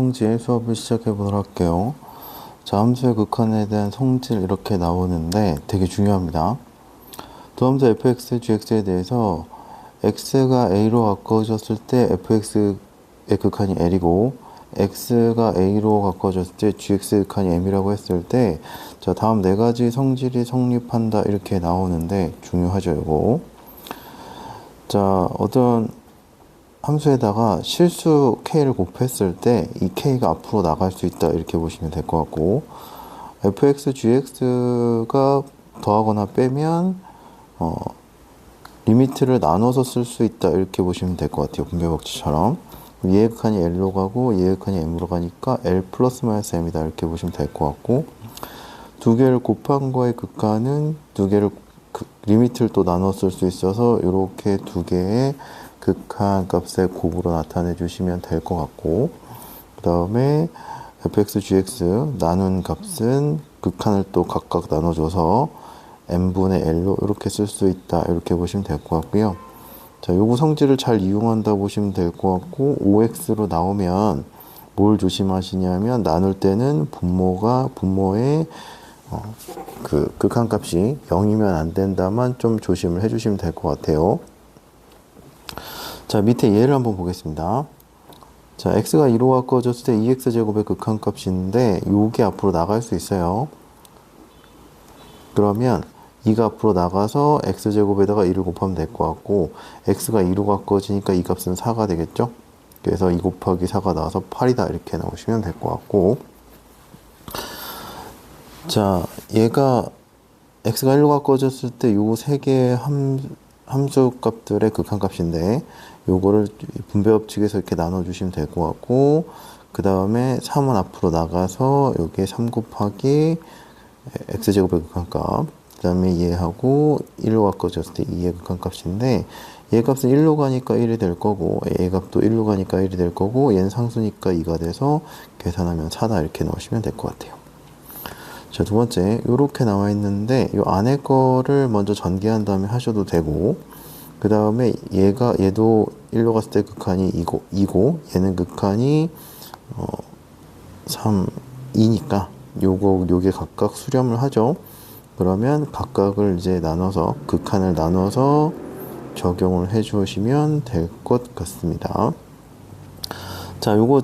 성질 수업을 시작해 보도록 할게요. 자, 함수의 극한에 대한 성질 이렇게 나오는데 되게 중요합니다. 두 함수 fx, gx에 대해서 x가 a로 바꿔졌을 때 fx의 극한이 l이고 x가 a로 바꿔졌을 때 gx의 극한이 m이라고 했을 때 자, 다음 네 가지 성질이 성립한다 이렇게 나오는데 중요하죠, 이거. 자, 어떤 함수에다가 실수 k를 곱했을 때 이 k가 앞으로 나갈 수 있다 이렇게 보시면 될 것 같고 fx, gx가 더하거나 빼면 리미트를 나눠서 쓸 수 있다 이렇게 보시면 될 것 같아요. 분배법칙처럼 얘의 극한이 l로 가고 얘의 극한이 m으로 가니까 l 플러스 마이너스 m이다 이렇게 보시면 될 것 같고 두 개를 곱한 거의 극한은 두 개를 리미트를 또 나눠 쓸 수 있어서 이렇게 두 개의 극한 값의 곱으로 나타내 주시면 될 것 같고 그 다음에 fx, gx 나눈 값은 극한을 또 각각 나눠줘서 n분의 l로 이렇게 쓸 수 있다 이렇게 보시면 될 것 같고요. 자, 요거 성질을 잘 이용한다 보시면 될 것 같고 5x로 나오면 뭘 조심하시냐면 나눌 때는 분모의 그 극한값이 0이면 안 된다만 좀 조심을 해주시면 될 것 같아요. 자, 밑에 예를 한번 보겠습니다. 자, x가 2로 바꿔졌을 때 2x제곱의 극한값인데 요게 앞으로 나갈 수 있어요. 그러면 2가 앞으로 나가서 x제곱에다가 2를 곱하면 될 것 같고 x가 2로 바꿔지니까 이 값은 4가 되겠죠. 그래서 2 곱하기 4가 나와서 8이다 이렇게 나오시면 될 것 같고 자, 얘가 x가 1로 바꿔졌을 때 요 세 개의 함수 값들의 극한값인데 요거를 분배법칙에서 이렇게 나눠주시면 될 것 같고 그 다음에 3은 앞으로 나가서 여기에 3 곱하기 x제곱의 극한값 그 다음에 얘하고 1로 바꿔졌을 때 2의 극한값인데 얘 값은 1로 가니까 1이 될 거고 얘 값도 1로 가니까 1이 될 거고 얘는 상수니까 2가 돼서 계산하면 4다 이렇게 넣으시면 될 것 같아요. 자, 두 번째 요렇게 나와 있는데 요 안에 거를 먼저 전개한 다음에 하셔도 되고 그 다음에 얘도 1로 갔을 때 극한이 2고 얘는 극한이 3, 2니까 요게 각각 수렴을 하죠. 그러면 각각을 이제 나눠서 극한을 나눠서 적용을 해 주시면 될 것 같습니다. 자, 요거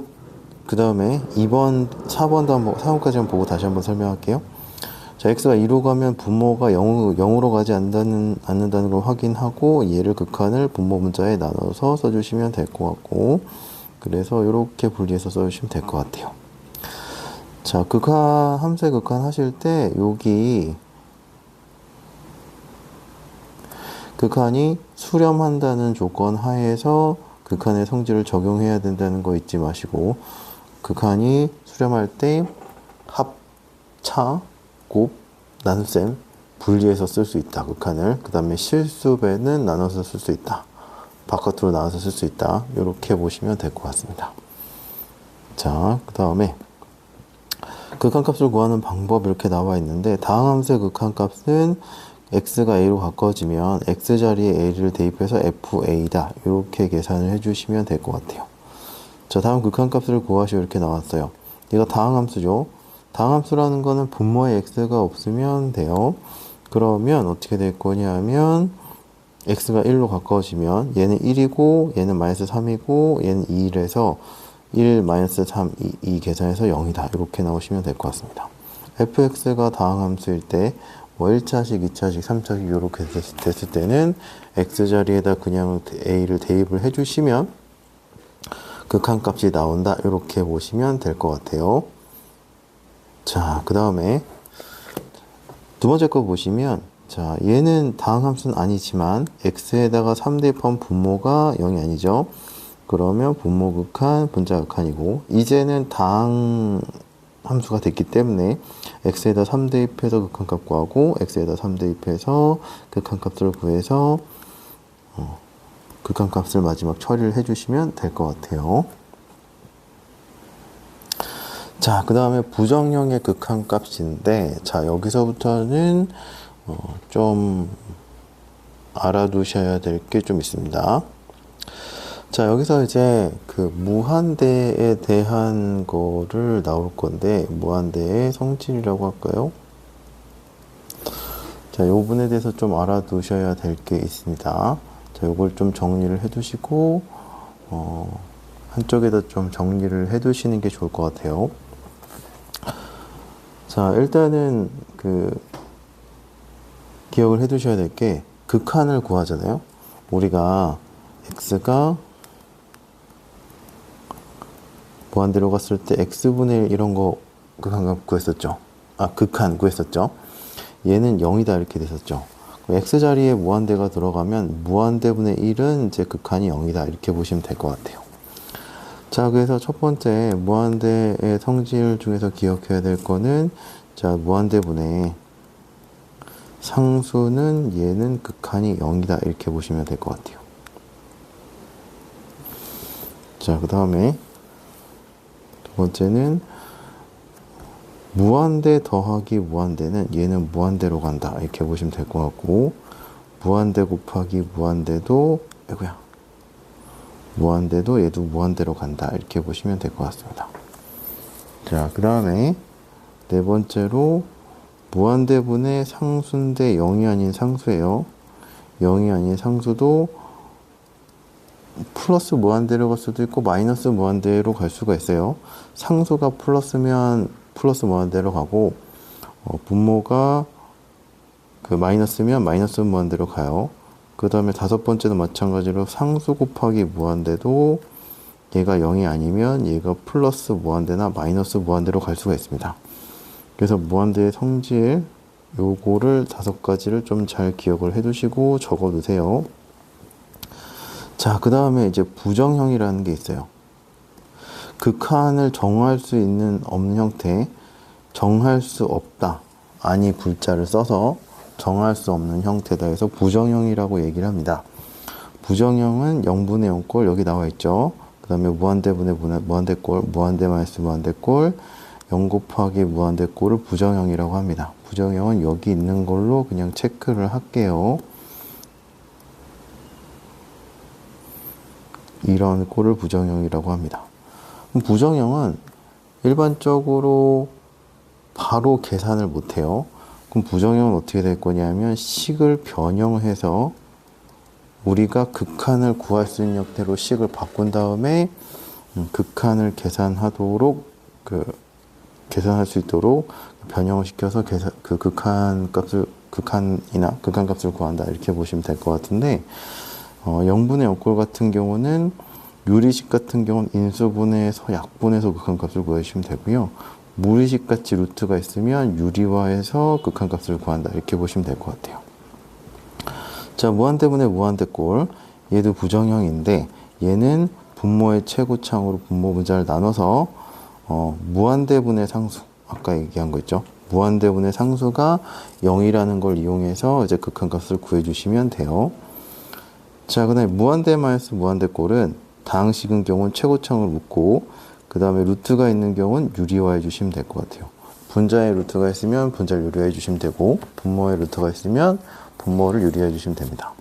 그 다음에 2번, 4번도 한번, 4번까지 한번 보고 다시 한번 설명할게요. 자, x가 2로 가면 분모가 0으로 가지 않는다는 걸 확인하고 얘를 극한을 분모 문자에 나눠서 써주시면 될 것 같고 그래서 이렇게 분리해서 써주시면 될 것 같아요. 자, 함수의 극한 하실 때 여기 극한이 수렴한다는 조건 하에서 극한의 성질을 적용해야 된다는 거 잊지 마시고 극한이 수렴할 때 합, 차, 곱, 나눗셈 분리해서 쓸 수 있다. 극한을. 그 다음에 실수배는 나눠서 쓸 수 있다. 바깥으로 나눠서 쓸 수 있다. 이렇게 보시면 될 것 같습니다. 자, 그 다음에 극한값을 구하는 방법 이렇게 나와 있는데 다음 함수의 극한값은 x가 a로 바꿔지면 x 자리에 a를 대입해서 fa다. 이렇게 계산을 해주시면 될 것 같아요. 자, 다음 극한값을 구하시오 이렇게 나왔어요. 얘가 다항함수죠. 다항함수라는 거는 분모에 x가 없으면 돼요. 그러면 어떻게 될 거냐면 x가 1로 가까워지면 얘는 1이고 얘는 마이너스 3이고 얘는 2이래서 1 마이너스 3, 2 계산해서 0이다. 이렇게 나오시면 될 것 같습니다. fx가 다항함수일 때 뭐 1차식, 2차식, 3차식 이렇게 됐을 때는 x자리에다 그냥 a를 대입을 해주시면 극한값이 나온다. 이렇게 보시면 될 것 같아요. 자, 그 다음에 두 번째 거 보시면 자, 얘는 다항함수는 아니지만 x에다가 3 대입한 분모가 0이 아니죠. 그러면 분모 극한, 분자 극한이고 이제는 다항함수가 됐기 때문에 x에다 3 대입해서 극한값 구하고 x에다 3 대입해서 극한값을 구해서 극한값을 마지막 처리를 해주시면 될 것 같아요. 자, 그 다음에 부정형의 극한값인데 자, 여기서부터는 좀 알아두셔야 될 게 좀 있습니다. 자, 여기서 이제 그 무한대에 대한 거를 나올 건데, 무한대의 성질이라고 할까요? 자, 요 부분에 대해서 좀 알아두셔야 될 게 있습니다. 자, 요걸 좀 정리를 해 두시고, 한쪽에다 좀 정리를 해 두시는 게 좋을 것 같아요. 자, 일단은 기억을 해 두셔야 될 게, 극한을 구하잖아요. 우리가 x가 무한대로 갔을 때 x분의 1 이런 거 극한값 구했었죠. 극한 구했었죠. 얘는 0이다 이렇게 됐었죠. x 자리에 무한대가 들어가면 무한대분의 1은 이제 극한이 0이다 이렇게 보시면 될 것 같아요. 자, 그래서 첫 번째 무한대의 성질 중에서 기억해야 될 거는, 자, 무한대분의 상수는 얘는 극한이 0이다 이렇게 보시면 될 것 같아요. 자, 그 다음에 두 번째는 무한대 더하기 무한대는 얘는 무한대로 간다 이렇게 보시면 될 것 같고, 무한대 곱하기 무한대도 무한대도 얘도 무한대로 간다 이렇게 보시면 될 것 같습니다. 자, 그 다음에 네 번째로 무한대분의 상수인데 0이 아닌 상수예요. 0이 아닌 상수도 플러스 무한대로 갈 수도 있고 마이너스 무한대로 갈 수가 있어요. 상수가 플러스면 플러스 무한대로 가고, 분모가 마이너스면 마이너스 무한대로 가요. 그 다음에 다섯 번째도 마찬가지로 상수 곱하기 무한대도 얘가 0이 아니면 얘가 플러스 무한대나 마이너스 무한대로 갈 수가 있습니다. 그래서 무한대의 성질 요거를 다섯 가지를 좀 잘 기억을 해 두시고 적어 두세요. 자, 그 다음에 이제 부정형이라는 게 있어요. 극한을 정할 수 있는 없는 형태, 정할 수 없다, 아니 불자를 써서 정할 수 없는 형태다 해서 부정형이라고 얘기를 합니다. 부정형은 0분의 0꼴 여기 나와 있죠. 그 다음에 무한대분의 무한대꼴, 무한대 마이너스 무한대꼴, 0 곱하기 무한대꼴을 부정형이라고 합니다. 부정형은 여기 있는 걸로 그냥 체크를 할게요. 이런 꼴을 부정형이라고 합니다. 부정형은 일반적으로 바로 계산을 못해요. 그럼 부정형은 어떻게 될 거냐면 식을 변형해서 우리가 극한을 구할 수 있는 형태로 식을 바꾼 다음에 극한을 계산하도록 계산할 수 있도록 변형을 시켜서 극한 값을 구한다 이렇게 보시면 될 것 같은데, 0분의 0꼴 같은 경우는 유리식 같은 경우는 인수분해에서 약분해서 극한값을 구해주시면 되고요. 무리식 같이 루트가 있으면 유리화해서 극한값을 구한다 이렇게 보시면 될 것 같아요. 자, 무한대분의 무한대꼴, 얘도 부정형인데 얘는 분모의 최고창으로 분모 분자를 나눠서 무한대분의 상수, 아까 얘기한 거 있죠. 무한대분의 상수가 0이라는 걸 이용해서 이제 극한값을 구해주시면 돼요. 자, 그 다음에 무한대 마이너스 무한대꼴은 다항식인 경우는 최고창을 묶고, 그 다음에 루트가 있는 경우는 유리화해 주시면 될 것 같아요. 분자에 루트가 있으면 분자를 유리화해 주시면 되고, 분모에 루트가 있으면 분모를 유리화해 주시면 됩니다.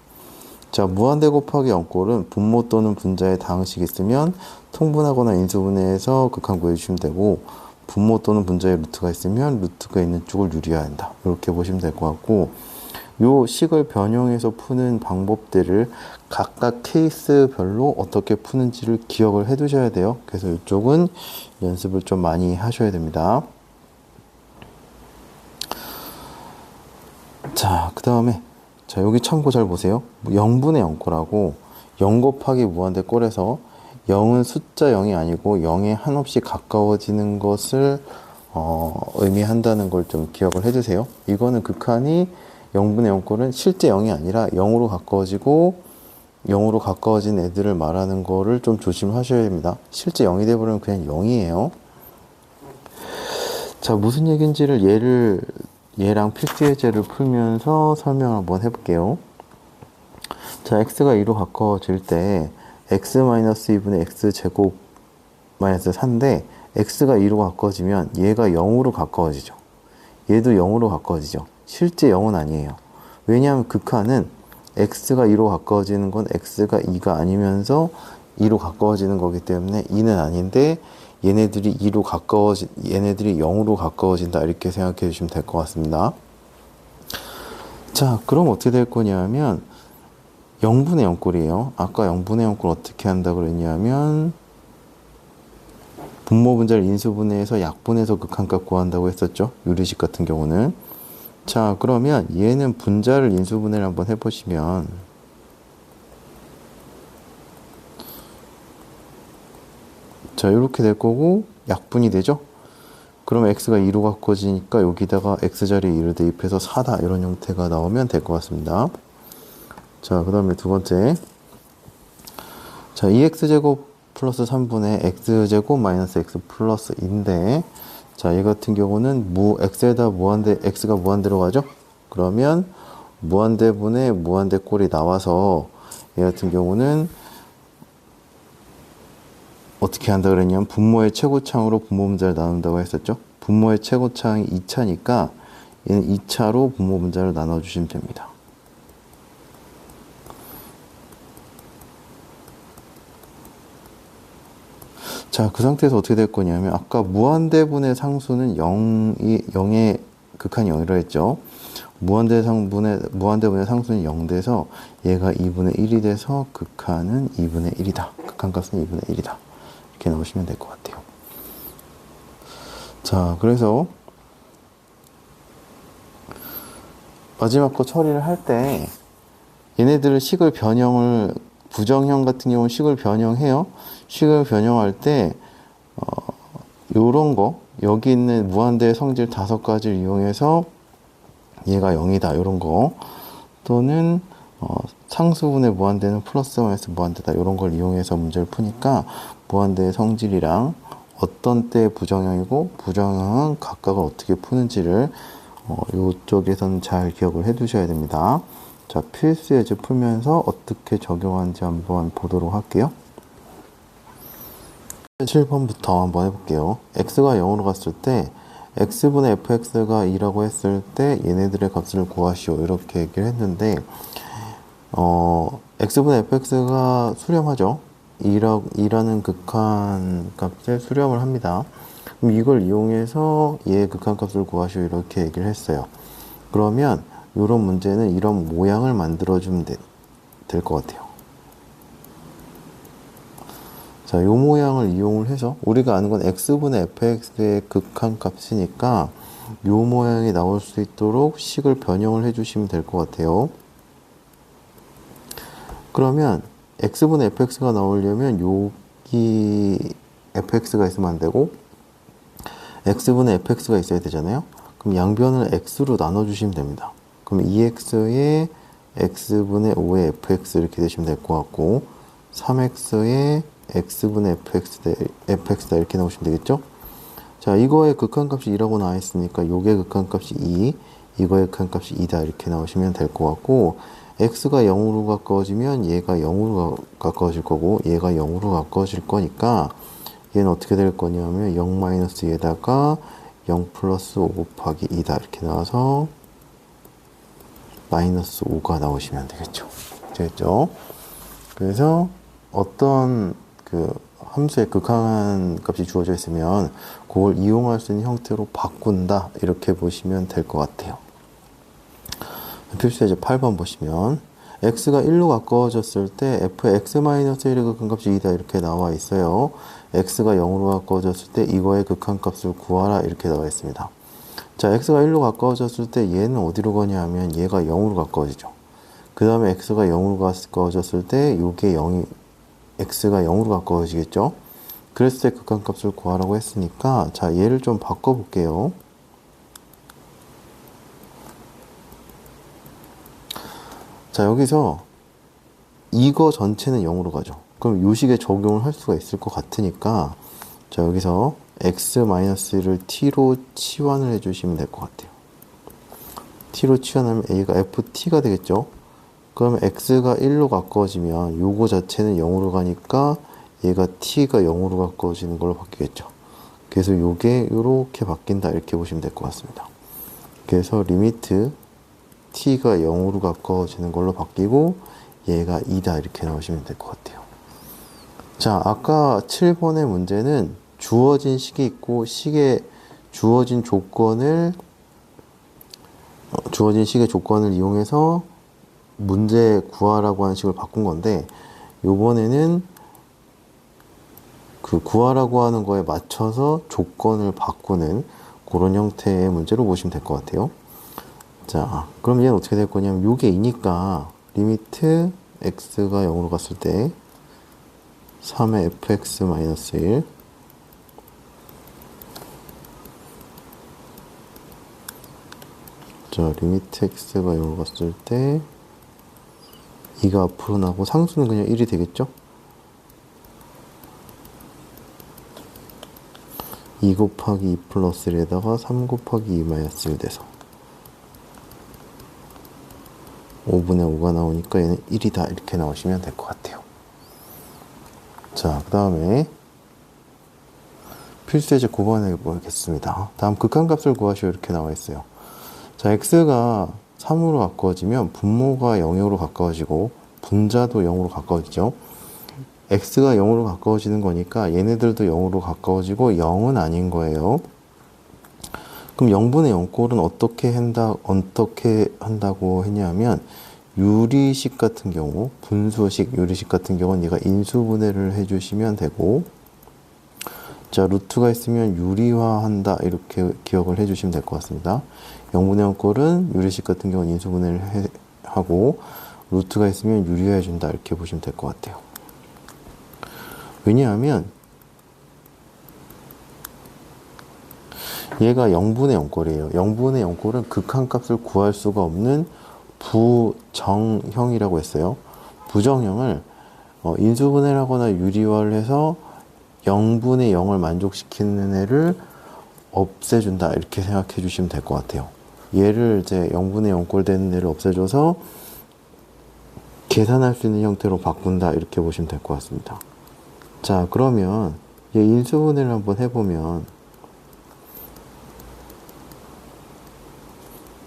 자, 무한대 곱하기 0꼴은 분모 또는 분자에 다항식이 있으면 통분하거나 인수분해해서 극한 구해 주시면 되고, 분모 또는 분자에 루트가 있으면 루트가 있는 쪽을 유리화한다 이렇게 보시면 될 것 같고, 요 식을 변형해서 푸는 방법들을 각각 케이스별로 어떻게 푸는지를 기억을 해 두셔야 돼요. 그래서 이쪽은 연습을 좀 많이 하셔야 됩니다. 자, 그 다음에 여기 참고 잘 보세요. 0분의 0꼴하고 0 곱하기 무한대꼴에서 0은 숫자 0이 아니고 0에 한없이 가까워지는 것을 의미한다는 걸 좀 기억을 해 두세요. 이거는 극한이 0분의 0꼴은 실제 0이 아니라 0으로 가까워지고 0으로 가까워진 애들을 말하는 거를 좀 조심하셔야 됩니다. 실제 0이 돼버리면 그냥 0이에요. 자, 무슨 얘기인지를 얘랑 필수예제를 풀면서 설명을 한번 해볼게요. 자, x가 2로 가까워질 때 x-2분의 x제곱 마이너스 4인데 x가 2로 가까워지면 얘가 0으로 가까워지죠. 얘도 0으로 가까워지죠. 실제 0은 아니에요. 왜냐하면 극한은 x가 2로 가까워지는 건 x가 2가 아니면서 2로 가까워지는 거기 때문에 2는 아닌데 얘네들이 0으로 가까워진다 이렇게 생각해 주시면 될 것 같습니다. 자, 그럼 어떻게 될 거냐면 0분의 0꼴이에요. 아까 0분의 0꼴 어떻게 한다고 그랬냐면 분모 분자를 인수분해해서 약분해서 극한값 구한다고 했었죠. 유리식 같은 경우는. 자, 그러면 얘는 분자를 인수분해를 한번 해보시면 자, 이렇게 될 거고 약분이 되죠. 그러면 x가 2로 바꿔지니까 여기다가 x자리에 2를 대입해서 4다 이런 형태가 나오면 될 것 같습니다. 자, 그 다음에 두 번째. 자, 2x제곱 플러스 3분의 x제곱 마이너스 x 플러스 인데 자, 얘 같은 경우는 x에다 x가 무한대로 가죠? 그러면 무한대분의 무한대 꼴이 나와서 얘 같은 경우는 어떻게 한다 그랬냐면 분모의 최고창으로 분모 분자를 나눈다고 했었죠. 분모의 최고창이 2차니까 얘는 2차로 분모 분자를 나눠주시면 됩니다. 자, 그 상태에서 어떻게 될 거냐면 아까 무한대분의 상수는 0의 극한이 0이라 했죠. 무한대분의 상수는 0 돼서 얘가 2분의 1이 돼서 극한은 2분의 1이다. 극한값은 2분의 1이다. 이렇게 나오시면 될 것 같아요. 자, 그래서 마지막 거 처리를 할 때 얘네들을 식을 변형을 부정형 같은 경우는 식을 변형해요. 식을 변형할 때 요런 거 여기 있는 무한대 성질 5가지를 이용해서 얘가 0이다 요런 거 또는 상수분의 무한대는 플러스 마이너스 무한대다 이런 걸 이용해서 문제를 푸니까 무한대의 성질이랑 어떤 때 부정형이고 부정형은 각각을 어떻게 푸는지를 이쪽에서는 잘 기억을 해 두셔야 됩니다. 자, 필수 예제 풀면서 어떻게 적용하는지 한번 보도록 할게요. 7번부터 한번 해볼게요. x가 0으로 갔을 때 x분의 fx가 2라고 했을 때 얘네들의 값을 구하시오 이렇게 얘기를 했는데 x분의 fx가 수렴하죠. 2라는 극한 값에 수렴을 합니다. 그럼 이걸 이용해서 얘의 극한 값을 구하시오 이렇게 얘기를 했어요. 그러면 이런 문제는 이런 모양을 만들어주면 될 것 같아요. 자, 이 모양을 이용을 해서 우리가 아는 건 x분의 fx의 극한 값이니까 이 모양이 나올 수 있도록 식을 변형을 해주시면 될 것 같아요. 그러면 x분의 fx가 나오려면 여기 fx가 있으면 안 되고 x분의 fx가 있어야 되잖아요. 그럼 양변을 x로 나눠주시면 됩니다. 그럼 2x에 x분의 5의 fx 이렇게 되시면 될 것 같고 3x에 x분의 fx다 이렇게 나오시면 되겠죠. 자, 이거의 극한값이 2라고 나와 있으니까 요게 극한값이 2, 이거의 극한값이 2다 이렇게 나오시면 될 것 같고 x가 0으로 가까워지면 얘가 0으로 가까워질 거고 얘가 0으로 가까워질 거니까 얘는 어떻게 될 거냐면 0 마이너스 에다가 0 플러스 5 곱하기 2다 이렇게 나와서 마이너스 5가 나오시면 되겠죠. 되겠죠? 그래서 어떤 그 함수의 극한 값이 주어져 있으면 그걸 이용할 수 있는 형태로 바꾼다 이렇게 보시면 될 것 같아요. 필수 예제 8번 보시면 x가 1로 가까워졌을 때 fx-1의 극한값이 2다 이렇게 나와 있어요. x가 0으로 가까워졌을 때 이거의 극한값을 구하라 이렇게 나와 있습니다. 자, x가 1로 가까워졌을 때 얘는 어디로 가냐 하면 얘가 0으로 가까워지죠. 그 다음에 x가 0으로 가까워졌을 때 요게 0이 x가 0으로 가까워지겠죠. 그랬을 때 극한값을 구하라고 했으니까 자, 얘를 좀 바꿔볼게요. 자, 여기서 이거 전체는 0으로 가죠. 그럼 요 식에 적용을 할 수가 있을 것 같으니까 자, 여기서 x-를 t로 치환을 해주시면 될 것 같아요. t로 치환하면 a가 ft가 되겠죠. 그러면 x가 1로 가까워지면 요거 자체는 0으로 가니까 얘가 t가 0으로 가까워지는 걸로 바뀌겠죠. 그래서 요게 요렇게 바뀐다 이렇게 보시면 될 것 같습니다. 그래서 리미트 t가 0으로 가까워지는 걸로 바뀌고 얘가 2다 이렇게 나오시면 될 것 같아요. 자, 아까 7번의 문제는 주어진 식이 있고 식의 주어진 식의 조건을 이용해서 문제 구하라고 하는 식을 바꾼 건데, 요번에는 그 구하라고 하는 거에 맞춰서 조건을 바꾸는 그런 형태의 문제로 보시면 될 것 같아요. 자, 그럼 얘는 어떻게 될 거냐면 요게 2니까 리미트 x가 0으로 갔을 때 3의 fx-1 자, 리미트 x가 0으로 갔을 때 2가 앞으로 나고 상수는 그냥 1이 되겠죠? 2 곱하기 2 플러스 1에다가 3 곱하기 2 마이너스 1 돼서 5분의 5가 나오니까 얘는 1이다 이렇게 나오시면 될 것 같아요. 자, 그 다음에 필수예제 9번 해보겠습니다. 다음 극한값을 구하시오 이렇게 나와 있어요. 자, x가 3으로 가까워지면 분모가 0으로 가까워지고 분자도 0으로 가까워지죠. x가 0으로 가까워지는 거니까 얘네들도 0으로 가까워지고 0은 아닌 거예요. 그럼 0분의 0꼴은 어떻게 한다고 했냐면 유리식 같은 경우, 분수식, 유리식 같은 경우는 얘가 인수분해를 해주시면 되고, 자, 루트가 있으면 유리화한다 이렇게 기억을 해주시면 될 것 같습니다. 0분의 0꼴은 유리식 같은 경우는 인수분해를 하고 루트가 있으면 유리화해준다 이렇게 보시면 될 것 같아요. 왜냐하면 얘가 0분의 0꼴이에요. 0분의 0꼴은 극한값을 구할 수가 없는 부정형이라고 했어요. 부정형을 인수분해를 하거나 유리화를 해서 0분의 0을 만족시키는 애를 없애준다 이렇게 생각해 주시면 될 것 같아요. 얘를 이제 0분의 0꼴 되는 애를 없애줘서 계산할 수 있는 형태로 바꾼다 이렇게 보시면 될 것 같습니다. 자, 그러면 얘 인수분해를 한번 해보면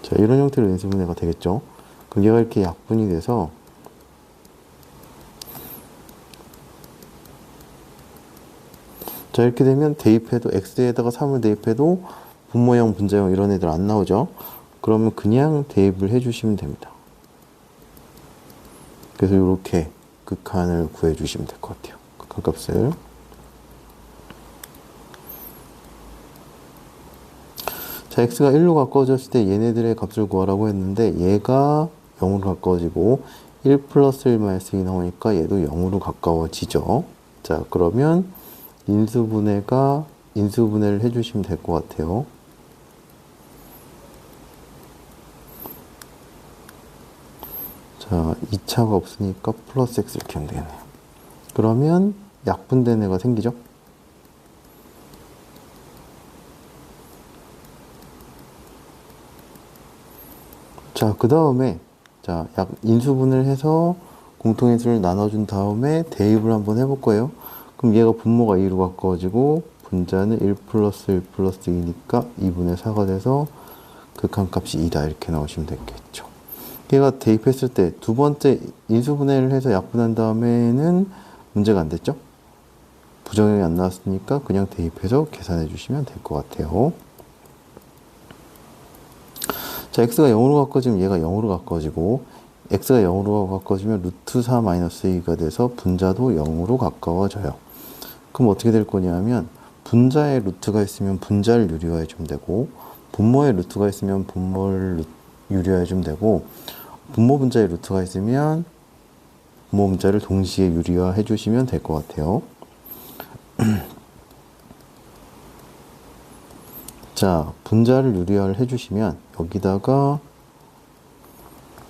자, 이런 형태로 인수분해가 되겠죠. 그럼 얘가 이렇게 약분이 돼서 자, 이렇게 되면 대입해도 x에다가 3을 대입해도 분모형, 분자형 이런 애들 안 나오죠. 그러면 그냥 대입을 해주시면 됩니다. 그래서 이렇게 극한을 구해주시면 될 것 같아요. 극한값을. 자, x가 1로 가까워졌을 때 얘네들의 값을 구하라고 했는데 얘가 0으로 가까워지고 1 플러스 1 마이너스 2 나오니까 얘도 0으로 가까워지죠. 자, 그러면 인수분해를 해주시면 될 것 같아요. 자, 2차가 없으니까 플러스 x 이렇게 하면 되겠네요. 그러면 약분된 애가 생기죠. 자, 그 다음에 자, 인수분해를 해서 공통인수를 나눠준 다음에 대입을 한번 해볼 거예요. 그럼 얘가 분모가 2로 가까워지고 분자는 1 플러스 1 플러스 2니까 2분의 4가 돼서 극한값이 2다 이렇게 나오시면 되겠죠. 얘가 대입했을 때 두 번째 인수분해를 해서 약분한 다음에는 문제가 안 됐죠. 부정형이 안 나왔으니까 그냥 대입해서 계산해 주시면 될 것 같아요. 자, x가 0으로 가까워지면 얘가 0으로 가까워지고 x가 0으로 가까워지면 루트 4 마이너스 2가 돼서 분자도 0으로 가까워져요. 그럼 어떻게 될 거냐면 분자에 루트가 있으면 분자를 유리화해 주면 되고 분모에 루트가 있으면 분모를 유리화해 주면 되고 분모 분자에 루트가 있으면 분모 분자를 동시에 유리화해 주시면 될 것 같아요. 자, 분자를 유리화를 해주시면 여기다가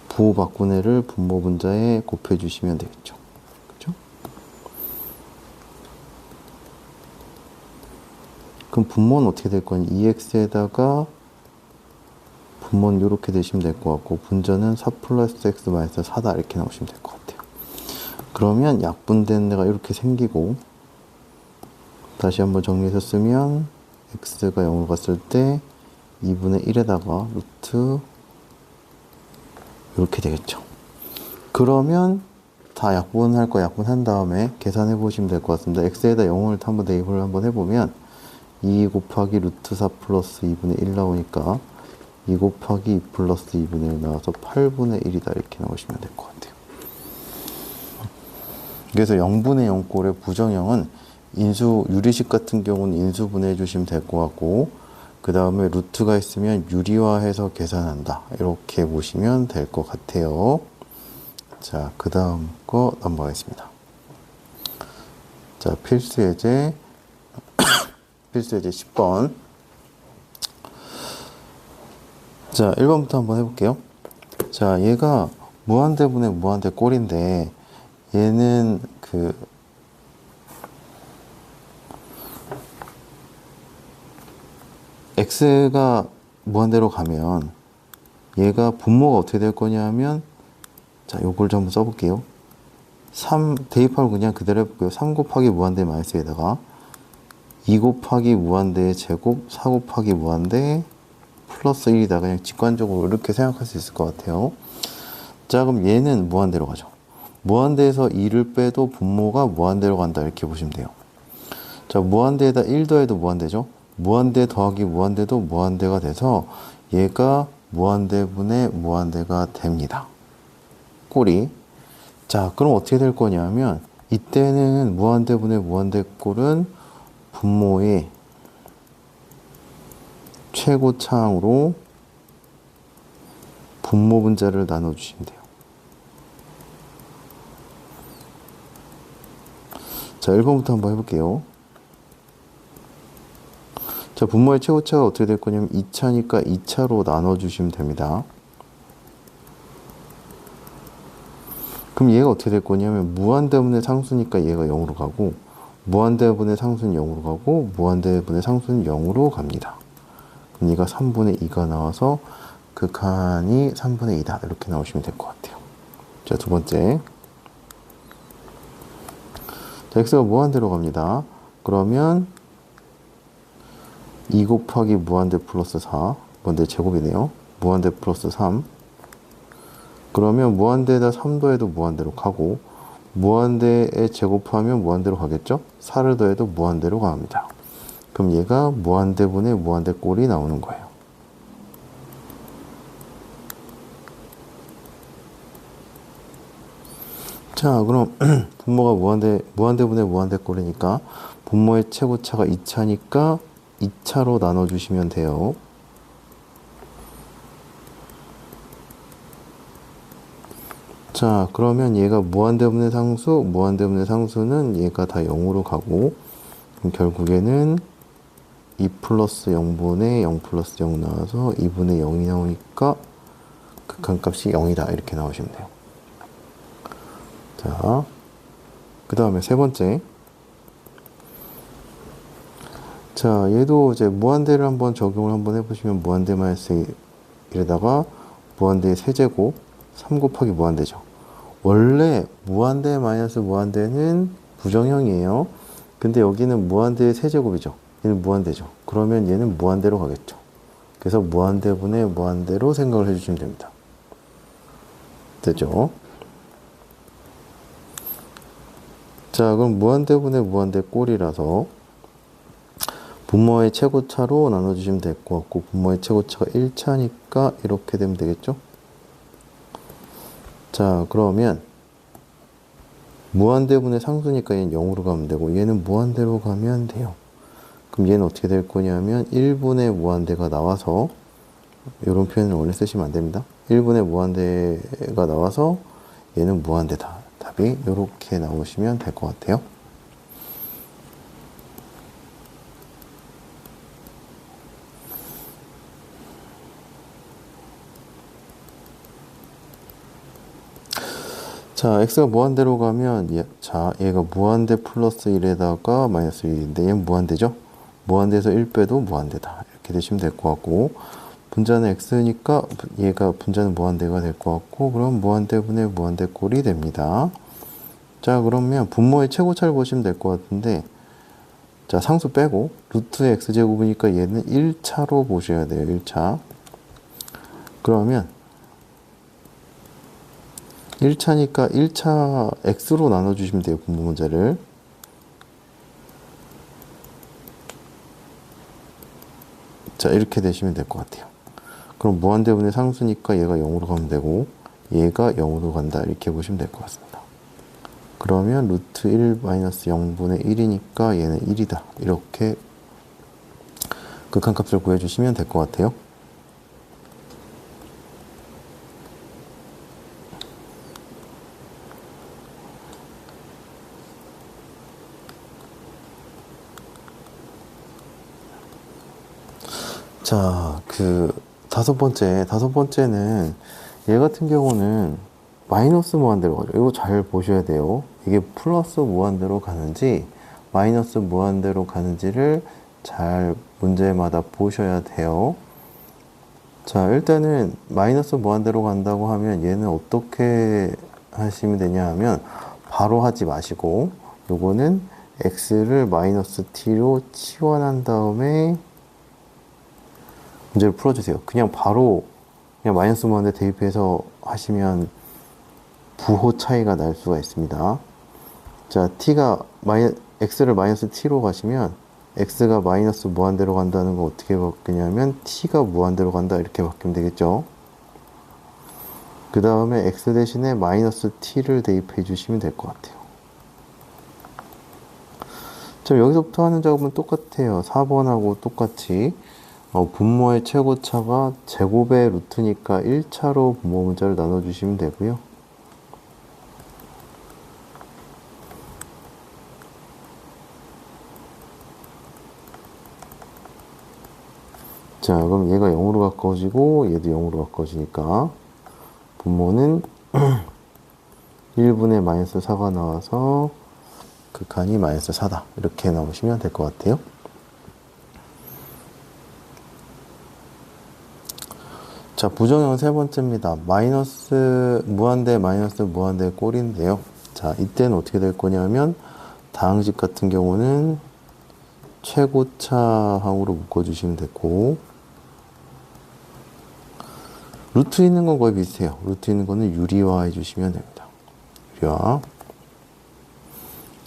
부호바꾼 애를 분모 분자에 곱해주시면 되겠죠. 그죠? 그럼 분모는 어떻게 될 거냐? 2x에다가 분모는 이렇게 되시면 될 것 같고 분자는 4 플러스 x 마이너스 4다 이렇게 나오시면 될 것 같아요. 그러면 약분된 애가 이렇게 생기고 다시 한번 정리해서 쓰면 x가 0으로 갔을 때 2분의 1에다가 루트 이렇게 되겠죠. 그러면 다 약분할 거 약분한 다음에 계산해 보시면 될 것 같습니다. x에다 0을 한번 대입을 한번 해보면 2 곱하기 루트 4 플러스 2분의 1 나오니까 2 곱하기 2 플러스 2분의 1 나와서 8분의 1이다 이렇게 나오시면 될 것 같아요. 그래서 0분의 0꼴의 부정형은 유리식 같은 경우는 인수분해 주시면 될 것 같고, 그 다음에 루트가 있으면 유리화해서 계산한다 이렇게 보시면 될 것 같아요. 자, 그 다음 거 넘어가겠습니다. 자, 필수예제 필수예제 10번. 자, 1번부터 한번 해볼게요. 자, 얘가 무한대분의 무한대 꼴인데 얘는 x가 무한대로 가면 얘가 분모가 어떻게 될 거냐 하면, 자, 요걸 좀 한번 써볼게요. 3 대입하고 그냥 그대로 해볼게요. 3 곱하기 무한대 마이너스에다가 2 곱하기 무한대의 제곱 4 곱하기 무한대 플러스 1이다. 그냥 직관적으로 이렇게 생각할 수 있을 것 같아요. 자, 그럼 얘는 무한대로 가죠. 무한대에서 2를 빼도 분모가 무한대로 간다 이렇게 보시면 돼요. 자, 무한대에다 1 더해도 무한대죠. 무한대 더하기 무한대도 무한대가 돼서 얘가 무한대분의 무한대가 됩니다. 꼴이. 자, 그럼 어떻게 될 거냐면 이때는 무한대분의 무한대 꼴은 분모의 최고차항으로 분모 분자를 나눠주시면 돼요. 자, 1번부터 한번 해볼게요. 자, 분모의 최고차가 어떻게 될 거냐면 2차니까 2차로 나눠주시면 됩니다. 그럼 얘가 어떻게 될 거냐면 무한대분의 상수니까 얘가 0으로 가고, 무한대분의 상수는 0으로 가고, 무한대분의 상수는 0으로 갑니다. 그럼 얘가 3분의 2가 나와서 극한이 3분의 2다 이렇게 나오시면 될 것 같아요. 자, 두 번째. 자, x가 무한대로 갑니다. 그러면 2 곱하기 무한대 플러스 4, 무한대 제곱이네요. 무한대 플러스 3. 그러면 무한대에다 3 더해도 무한대로 가고, 무한대에 제곱하면 무한대로 가겠죠? 4를 더해도 무한대로 갑니다. 그럼 얘가 무한대분의 무한대 꼴이 나오는 거예요. 자, 그럼 분모가 무한대분의 무한대 꼴이니까 분모의 최고차가 2차니까 2차로 나눠주시면 돼요. 자, 그러면 얘가 무한대분의 상수, 무한대분의 상수는 얘가 다 0으로 가고, 그럼 결국에는 2 플러스 0분의 0 플러스 0 나와서 2분의 0이 나오니까 극한값이 0이다 이렇게 나오시면 돼요. 자, 그 다음에 세 번째. 자, 얘도 이제 무한대를 한번 적용을 한번 해보시면 무한대 마이너스 1에다가 무한대의 세제곱 3 곱하기 무한대죠. 원래 무한대 마이너스 무한대는 부정형이에요. 근데 여기는 무한대의 세제곱이죠. 얘는 무한대죠. 그러면 얘는 무한대로 가겠죠. 그래서 무한대분의 무한대로 생각을 해주시면 됩니다. 됐죠? 자, 그럼 무한대분의 무한대 꼴이라서 분모의 최고차로 나눠주시면 될 것 같고, 분모의 최고차가 1차니까 이렇게 되면 되겠죠? 자, 그러면 무한대분의 상수니까 얘는 0으로 가면 되고, 얘는 무한대로 가면 돼요. 그럼 얘는 어떻게 될 거냐면 1분의 무한대가 나와서, 이런 표현을 원래 쓰시면 안 됩니다. 1분의 무한대가 나와서 얘는 무한대다. 답이 이렇게 나오시면 될 것 같아요. 자, x가 무한대로 가면 얘가 무한대 플러스 1에다가 마이너스 1인데 얘는 무한대죠? 무한대에서 1 빼도 무한대다. 이렇게 되시면 될 것 같고, 분자는 x니까 얘가 분자는 무한대가 될 것 같고, 그럼 무한대분의 무한대 꼴이 됩니다. 자, 그러면 분모의 최고차를 보시면 될 것 같은데, 자, 상수 빼고 루트의 x제곱이니까 얘는 1차로 보셔야 돼요. 1차. 그러면 1차니까 1차 x로 나눠주시면 돼요. 분모 문제를. 자, 이렇게 되시면 될 것 같아요. 그럼 무한대분의 상수니까 얘가 0으로 가면 되고 얘가 0으로 간다. 이렇게 보시면 될 것 같습니다. 그러면 루트 1 마이너스 0분의 1이니까 얘는 1이다. 이렇게 극한값을 구해주시면 될 것 같아요. 자, 다섯 번째는 얘 같은 경우는 마이너스 무한대로 가죠. 이거 잘 보셔야 돼요. 이게 플러스 무한대로 가는지 마이너스 무한대로 가는지를 잘 문제마다 보셔야 돼요. 자, 일단은 마이너스 무한대로 간다고 하면 얘는 어떻게 하시면 되냐 하면 바로 하지 마시고 요거는 x를 마이너스 t로 치환한 다음에 문제를 풀어주세요. 그냥 바로 그냥 마이너스 무한대 대입해서 하시면 부호 차이가 날 수가 있습니다. 자, x를 마이너스 t로 가시면 x가 마이너스 무한대로 간다는 거 어떻게 바뀌냐면 t가 무한대로 간다 이렇게 바뀌면 되겠죠. 그 다음에 x 대신에 마이너스 t를 대입해 주시면 될 것 같아요. 자, 여기서부터 하는 작업은 똑같아요. 4번하고 똑같이 분모의 최고차가 제곱의 루트니까 1차로 분모 문자를 나눠주시면 되고요. 자, 그럼 얘가 0으로 가까워지고 얘도 0으로 가까워지니까 분모는 1분의 마이너스 4가 나와서 극한이 마이너스 4다. 이렇게 나오시면 될 것 같아요. 자, 부정형 세 번째입니다. 마이너스 무한대 마이너스 무한대 꼴인데요. 자, 이때는 어떻게 될 거냐면 다항식 같은 경우는 최고차 항으로 묶어주시면 되고 루트 있는 건 거의 비슷해요. 루트 있는 거는 유리화 해주시면 됩니다. 유리화.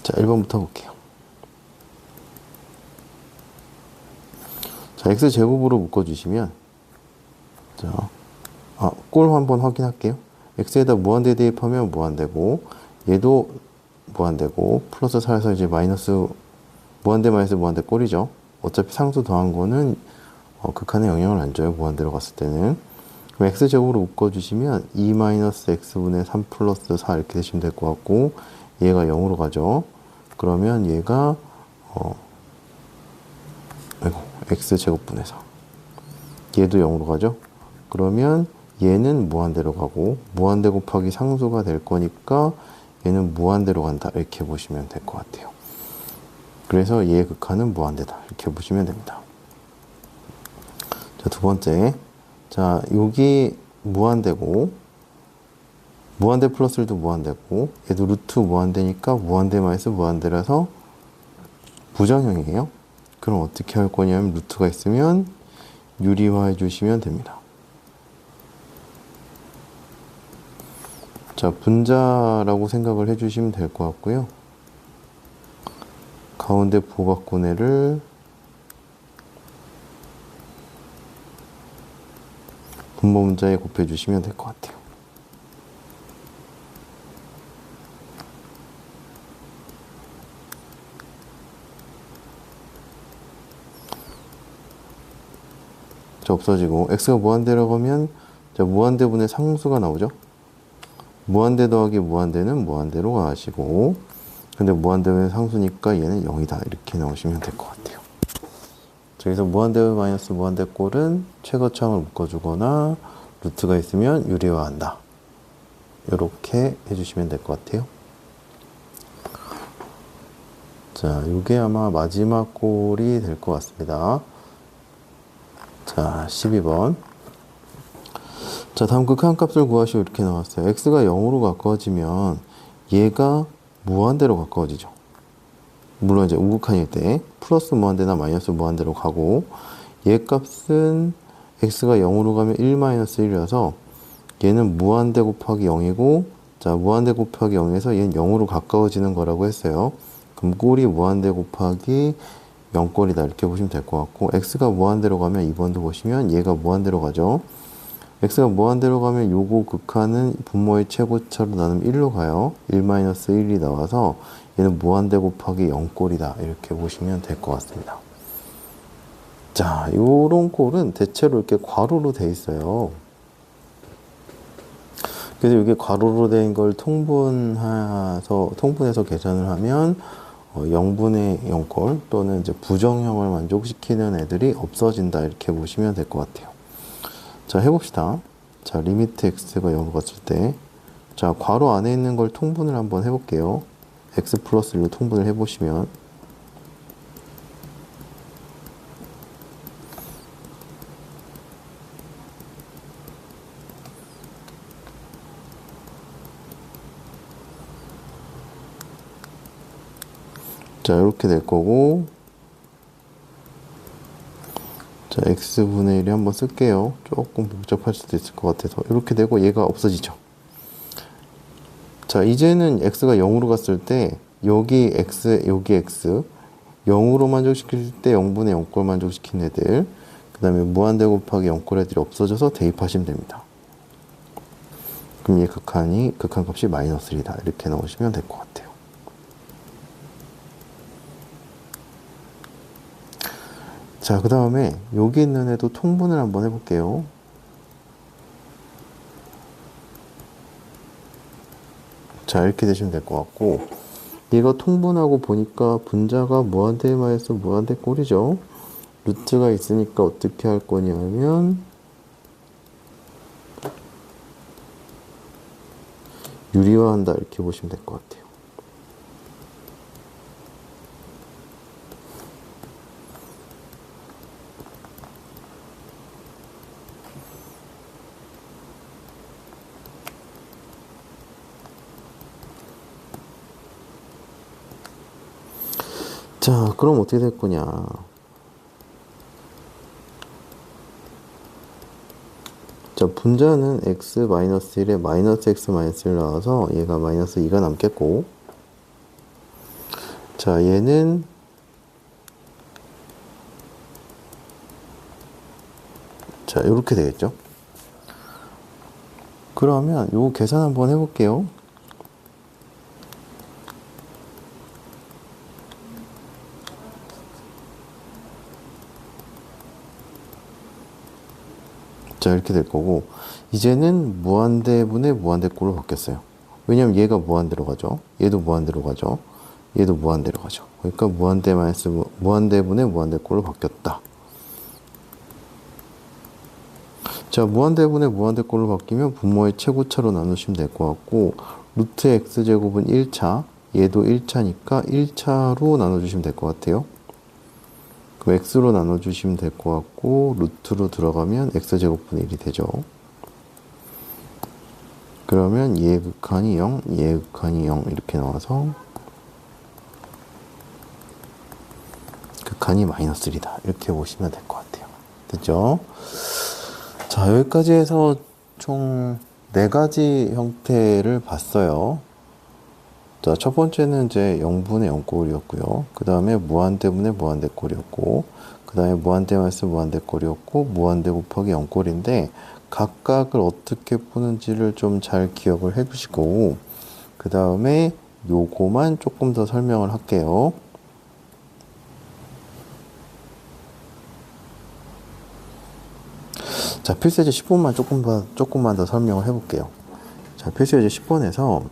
자, 1번부터 볼게요. 자, x제곱으로 묶어주시면 자, 꼴 한번 확인할게요. x에다 무한대 대입하면 무한대고 얘도 무한대고 플러스 4에서 이제 마이너스 무한대 마이너스 무한대 꼴이죠. 어차피 상수 더한 거는 극한에 영향을 안 줘요. 무한대로 갔을 때는. 그럼 x제곱으로 묶어주시면 2-x분의 3 플러스 4 이렇게 되시면 될 것 같고 얘가 0으로 가죠. 그러면 얘가 x제곱분의 4 얘도 0으로 가죠. 그러면 얘는 무한대로 가고 무한대 곱하기 상수가 될 거니까 얘는 무한대로 간다. 이렇게 보시면 될 것 같아요. 그래서 얘의 극한은 무한대다. 이렇게 보시면 됩니다. 자, 두 번째. 자, 여기 무한대고 무한대 플러스 1도 무한대고 얘도 루트 무한대니까 무한대 마이너스 무한대라서 부정형이에요. 그럼 어떻게 할 거냐면 루트가 있으면 유리화해 주시면 됩니다. 자, 분자라고 생각을 해주시면 될 것 같고요. 가운데 부호박분해를 분모 문자에 곱해주시면 될 것 같아요. 자, 없어지고 x가 무한대라고 하면 자, 무한대분의 상수가 나오죠. 무한대 더하기 무한대는 무한대로 가시고 근데 무한대분의 상수니까 얘는 0이다. 이렇게 나오시면 될 것 같아요. 자, 여기서 무한대 마이너스 무한대 꼴은 최고차항을 묶어주거나 루트가 있으면 유리화한다. 이렇게 해주시면 될 것 같아요. 자, 이게 아마 마지막 꼴이 될 것 같습니다. 자, 12번. 자, 다음 극한값을 구하시오. 이렇게 나왔어요. x가 0으로 가까워지면 얘가 무한대로 가까워지죠. 물론 이제 우극한일 때 플러스 무한대나 마이너스 무한대로 가고 얘 값은 x가 0으로 가면 1-1이라서 얘는 무한대 곱하기 0이고 자, 무한대 곱하기 0에서 얘는 0으로 가까워지는 거라고 했어요. 그럼 꼴이 무한대 곱하기 0꼴이다 이렇게 보시면 될 것 같고, x가 무한대로 가면 2번도 보시면 얘가 무한대로 가죠. x가 무한대로 가면 요거 극한은 분모의 최고차로 나누면 1로 가요. 1-1이 나와서 얘는 무한대 곱하기 0꼴이다 이렇게 보시면 될 것 같습니다. 자, 요런 꼴은 대체로 이렇게 괄호로 돼 있어요. 그래서 이게 괄호로 된 걸 통분해서 계산을 하면 0분의 0꼴 또는 이제 부정형을 만족시키는 애들이 없어진다 이렇게 보시면 될 것 같아요. 자, 해봅시다. 자, 리미트 x가 0으로 갔을 때, 자, 괄호 안에 있는 걸 통분을 한번 해볼게요. x 플러스 1로 통분을 해보시면, 자, 이렇게 될 거고, 자, x분의 1이 한번 쓸게요. 조금 복잡할 수도 있을 것 같아서. 이렇게 되고 얘가 없어지죠. 자, 이제는 x가 0으로 갔을 때 여기 x, 여기 x 0으로 만족시킬 때 0분의 0꼴 만족시킨 애들, 그 다음에 무한대 곱하기 0꼴 애들이 없어져서 대입하시면 됩니다. 그럼 얘 극한값이 -1이다 이렇게 넣으시면 될 것 같아요. 자, 그 다음에 여기 있는 애도 통분을 한번 해볼게요. 자, 이렇게 되시면 될 것 같고, 얘가 통분하고 보니까 분자가 무한대 마이너스 무한대 꼴이죠. 루트가 있으니까 어떻게 할 거냐면 유리화한다 이렇게 보시면 될 것 같아요. 자, 그럼 어떻게 될 거냐. 자, 분자는 x-1에 마이너스 x-1 나와서 얘가 마이너스 2가 남겠고, 자, 얘는 자, 이렇게 되겠죠. 그러면 요 계산 한번 해볼게요. 자, 이렇게 될 거고, 이제는 무한대분의 무한대꼴로 바뀌었어요. 왜냐면 얘가 무한대로 가죠. 얘도 무한대로 가죠. 얘도 무한대로 가죠. 그러니까 무한대분의 무한대꼴로 바뀌었다. 자, 무한대분의 무한대꼴로 바뀌면 분모의 최고차로 나누시면 될 것 같고, 루트 x제곱은 1차, 얘도 1차니까 1차로 나눠주시면 될 것 같아요. 그럼 x로 나눠주시면 될 것 같고, 루트로 들어가면 x제곱분의 1이 되죠. 그러면 얘 극한이 0, 얘 극한이 0 이렇게 나와서 극한이 -1이다 이렇게 보시면 될 것 같아요. 됐죠? 자, 여기까지 해서 총 4가지 형태를 봤어요. 자, 첫 번째는 이제 0분의 0꼴이었고요. 그 다음에 무한대분의 무한대꼴이었고, 그 다음에 무한대 마이너스 무한대꼴이었고, 무한대 곱하기 0꼴인데, 각각을 어떻게 푸는지를 좀 잘 기억을 해 두시고, 그 다음에 요거만 조금 더 설명을 할게요. 자, 필수예제 10번만 조금만 더 설명을 해볼게요. 자, 필수예제 10번에서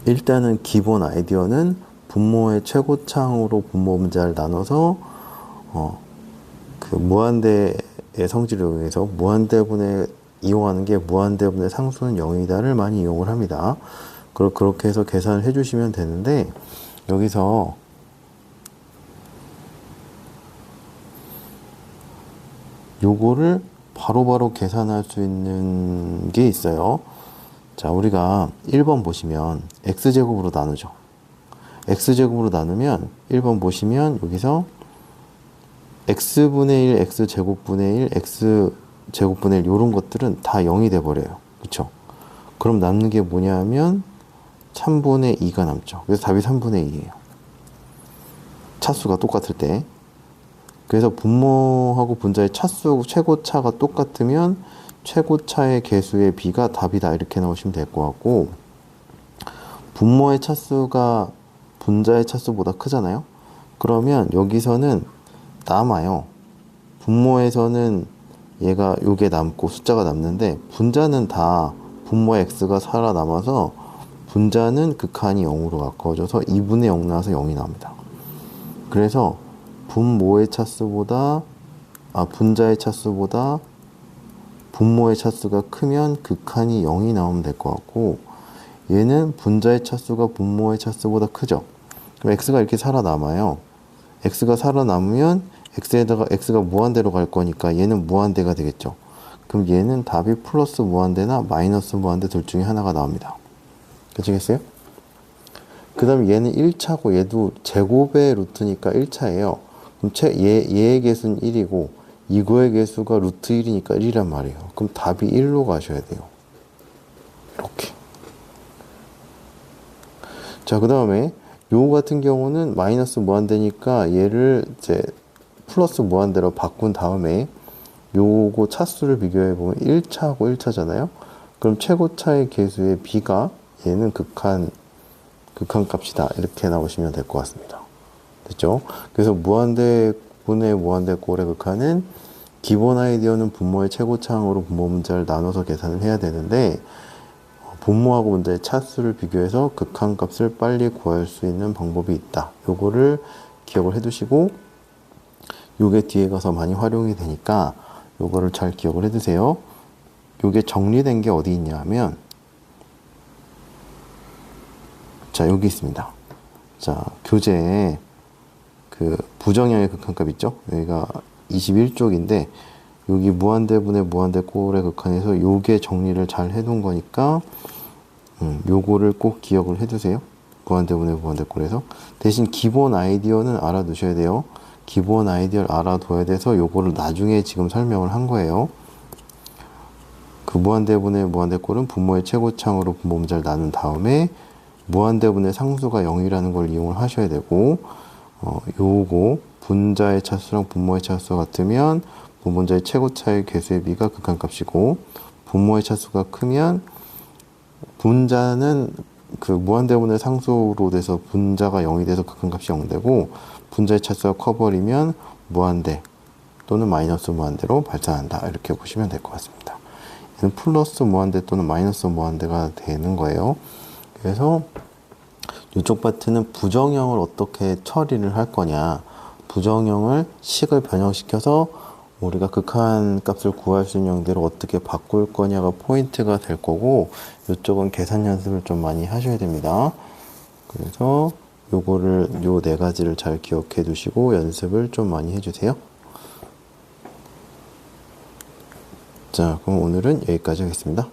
일단은 기본 아이디어는 분모의 최고차항으로 분모 분자를 나눠서 그 무한대의 성질을 이용해서 무한대분의 이용하는 게 무한대분의 상수는 0이다를 많이 이용을 합니다. 그렇게 해서 계산을 해주시면 되는데, 여기서 요거를 바로바로 계산할 수 있는 게 있어요. 자, 우리가 1번 보시면 x제곱으로 나누죠. x제곱으로 나누면 1번 보시면 여기서 x분의 1, x제곱분의 1, x제곱분의 1 이런 것들은 다 0이 돼버려요. 그쵸? 그럼 남는 게 뭐냐면 3분의 2가 남죠. 그래서 답이 3분의 2예요. 차수가 똑같을 때. 그래서 분모하고 분자의 차수 최고차가 똑같으면 최고차의 개수의 비가 답이다 이렇게 나오시면 될 것 같고, 분모의 차수가 분자의 차수보다 크잖아요. 그러면 여기서는 남아요. 분모에서는 얘가 요게 남고 숫자가 남는데, 분자는 다 분모의 x가 살아남아서 분자는 극한이 0으로 가까워져서 2분의 0 나와서 0이 나옵니다. 그래서 분모의 차수보다 분자의 차수보다 분모의 차수가 크면 극한이 0이 나오면 될 것 같고, 얘는 분자의 차수가 분모의 차수보다 크죠. 그럼 x가 이렇게 살아남아요. x가 살아남으면 x에다가 x가 무한대로 갈 거니까 얘는 무한대가 되겠죠. 그럼 얘는 답이 플러스 무한대나 마이너스 무한대 둘 중에 하나가 나옵니다. 괜찮겠어요? 그 다음에 얘는 1차고 얘도 제곱의 루트니까 1차예요. 그럼 얘의 개수는 1이고 이거의 개수가 루트 1이니까 1이란 말이에요. 그럼 답이 1로 가셔야 돼요. 이렇게. 자, 그 다음에 요 같은 경우는 마이너스 무한대니까 얘를 이제 플러스 무한대로 바꾼 다음에 요거 차수를 비교해 보면 1차하고 1차잖아요. 그럼 최고차의 개수의 b가 얘는 극한 값이다 이렇게 나오시면 될 것 같습니다. 됐죠? 그래서 무한대분의 무한대꼴의 극한은 기본 아이디어는 분모의 최고차항으로 분모 문자를 나눠서 계산을 해야 되는데, 분모하고 문자의 차수를 비교해서 극한 값을 빨리 구할 수 있는 방법이 있다. 요거를 기억을 해 두시고, 요게 뒤에 가서 많이 활용이 되니까 요거를 잘 기억을 해 두세요. 요게 정리된 게 어디 있냐 하면, 자, 여기 있습니다. 자, 교재에 그 부정형의 극한값 있죠? 여기가 21쪽인데, 여기 무한대분의 무한대꼴의 극한에서 요게 정리를 잘 해둔 거니까, 요거를 꼭 기억을 해두세요. 무한대분의 무한대꼴에서. 대신 기본 아이디어는 알아두셔야 돼요. 기본 아이디어를 알아둬야 돼서 요거를 나중에 지금 설명을 한 거예요. 그 무한대분의 무한대꼴은 분모의 최고차항으로 분모 문자를 나눈 다음에 무한대분의 상수가 0이라는 걸 이용을 하셔야 되고, 요거 분자의 차수랑 분모의 차수가 같으면 분모자의 최고차의 개수의 비가 극한값이고, 분모의 차수가 크면 분자는 그 무한대분의 상수로 돼서 분자가 0이 돼서 극한값이 0되고, 분자의 차수가 커버리면 무한대 또는 마이너스 무한대로 발산한다 이렇게 보시면 될 것 같습니다. 얘는 플러스 무한대 또는 마이너스 무한대가 되는 거예요. 그래서 이쪽 파트는 부정형을 어떻게 처리를 할 거냐, 부정형을 식을 변형시켜서 우리가 극한 값을 구할 수 있는 형태로 어떻게 바꿀 거냐가 포인트가 될 거고, 이쪽은 계산 연습을 좀 많이 하셔야 됩니다. 그래서 요거를 요 네 가지를 잘 기억해 두시고 연습을 좀 많이 해주세요. 자, 그럼 오늘은 여기까지 하겠습니다.